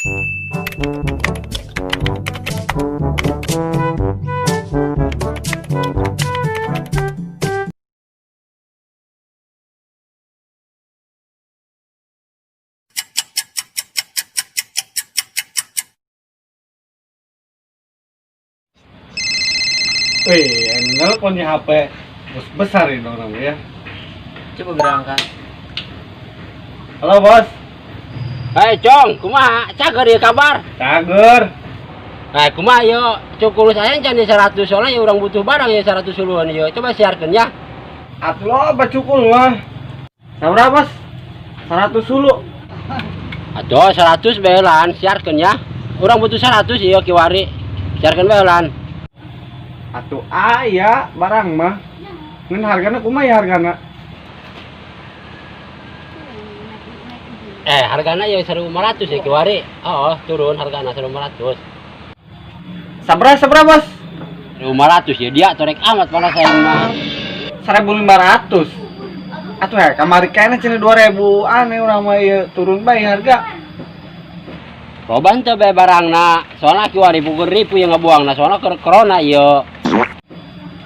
Wih, nelpon di HP bos besar ini orang ya. Coba berangkat. Halo bos. Hei Cong, kumaha? Cager ya kabar? Cager. Nah, kumaha yo? Cukup saya jadi 100 soalnya ya orang butuh barang ya 100 duluan yo. Coba siarkan ya. Atuh lo apa cukul mah? Sabar bos. 100 dulu. Atuh 100 belan siarkan ya. Orang butuh 100 yo kiwari. Siarkan belan. Atuh aya barang mah. Ngan hargana kumaha ya hargana? Hargana ya 1.500 ya kiwari. Oh, turun hargana 1.500. Sabra bos? 1.500 ya dia torek amat pada saya mah. 1.500. Atuh ya kamari kayaknya cina 2.000 aneh orang mah ya turun bae harga. Roban teh bae barangna. Soalnya kiwari pukul ribu yang ngebuang nah soalnya corona yo.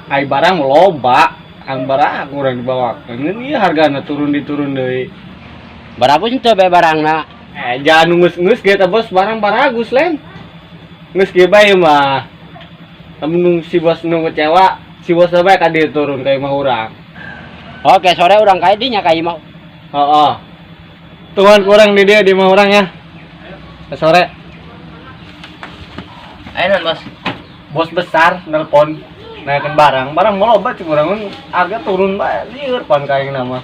Ai barang loba, ang barang urang dibawakeun ieu hargana turun deui. Berapa sih teh bae barangna? Jangan ngeus-ngeus ge teh bos, barang baragus lem. Ngeus ge bae mah. Lamun si bos nu kecewa, si bos bae ka dieu turun ka imah urang. Oke, sore urang ka dinya ka imah. Heeh. Tuhan kurang di dia di imah urang ya. Sore. Ayo bos. Bos besar nelpon naikkan barang mau loba cik urang harga turun bae lieur pan kaengna mah.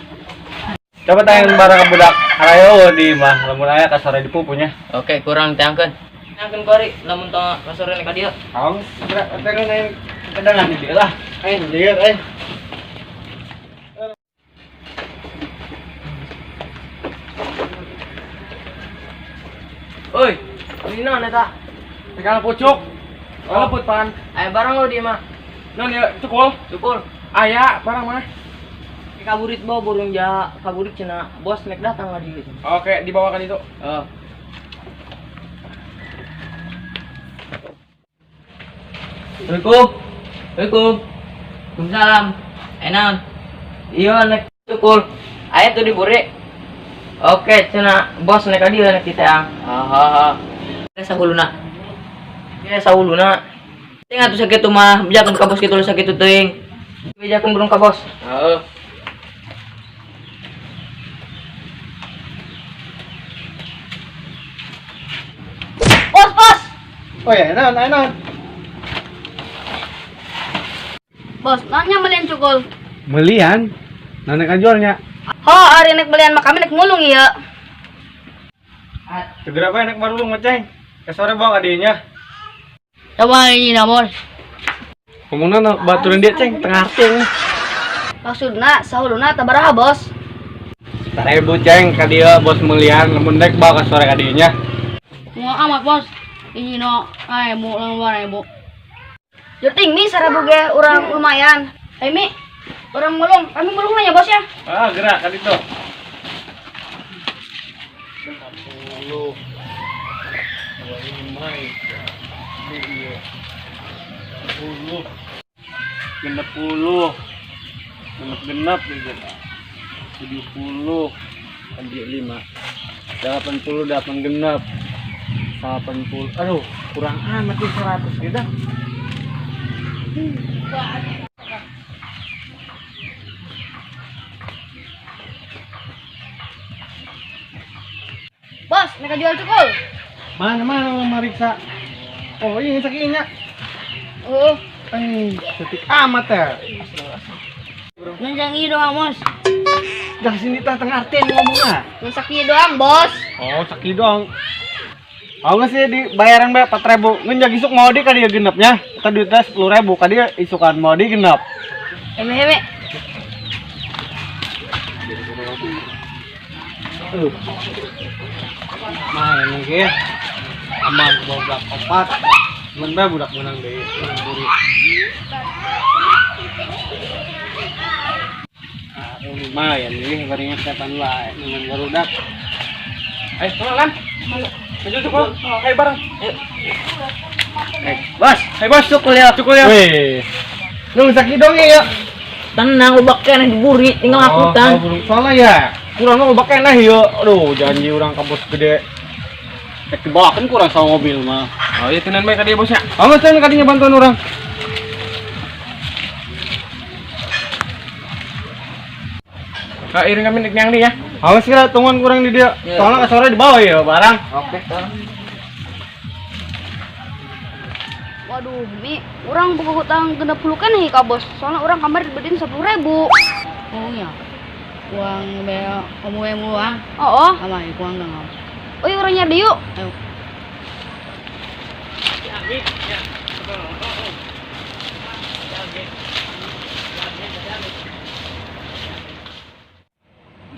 Coba tanya barang ke budak arayo di mah lamun aya ka sore dipupunya. Oke, kurang teangkeun. Teangkeun kori lamun tong kasore ka dieu. Aung segera tengah naik kedangan di dia lah. Lieur Oi, di naon eta? Tegal pucuk. Kalau put pan. Aya barang lo di mah. Non ya cukul. Syukur. Aya barang mah. Kaburit bawa burung ja, kaburit cenah bos nek datang ka dieu. Oke, dibawakan itu. Heeh. Assalamualaikum. Waalaikumsalam. Enak. Iya nek syukur. Aya tuh di buri. Oke, cenah bos nek ka dieu nek kita. Sahuluna. Ya sahuluna. Ting atuh sakitu mah bejakeun ka bos kitu sakitu teuing. Bejakeun burung ka bos. Heeh. Bos! Oh ya, enak. Bos, nanya melian cukul. Melian. Nana kan jualnya. Hari nek belian mah kami nek ngulung ya. Segera bae nek marulung maceng. Ke sore bawa adinya. Coba ini na bos. Ngomongna baturan dia ceng tengah arting. Maksudna sahuluna tabaraha bos. 1.000 ceng ka dieu bos melian lamun dek bawa ka sore ka dinya. Mau amat bos. Ini no, mu lang 2.000. Juting mi 1.000 ge urang lumayan. Mi, urang mulung. Kami mulung aja bos ya. Gerak ka ditu. 60 genep gitu 70 ambil 5 80 genep 80 aduh kurang amat di 100 gitu Bos, mereka jual cukul. mana meriksa oh ini sakinya setik amat ya Yang ini doang bos. dah sini tengah artian ngomongnya Yang sakit doang bos. oh sakit dong oh nggak sih di bayaran be 4.000 ngenjak isuk mau di kadi genepnya kita duitnya 10.000 kadi isukan mau di genep Heme. main lagi aman budak 4 men be budak menang deh lumayan ini baringnya setan lah dengan garudak ayo pelan Ayo cukul. Ayo bareng. Bos, bos cukul ya. Weh. Lu sakit dong ya. Tenang, ubak kena diburi, tinggal akutan. Soalnya ya, kurang mau pakai nah yo. Aduh, janji orang kampus gede. Dibalakan kurang sama mobil mah. Oh iya tenan bae ka dieu bos ya. Awas kan kadinya bantuan orang. Ka iring kami nek nyang di ya. Awas kira tungguan kurang di dia. Iya. Soalnya ke sore di bawah ya barang. Oke, tolong. Waduh, Mi, orang buka hutang 60 kan nih Kak Bos. Soalnya orang kamar dibedain 10.000. Oh ya. Uang bea kamu yang uang. Oh, Sama ya uang enggak. oh iya orang nyari yuk. Ayo.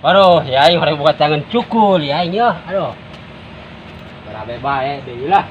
Aduh, ya ini orang buka tangan cukul ya ini ya. Aduh. Berabe bae, deh lah.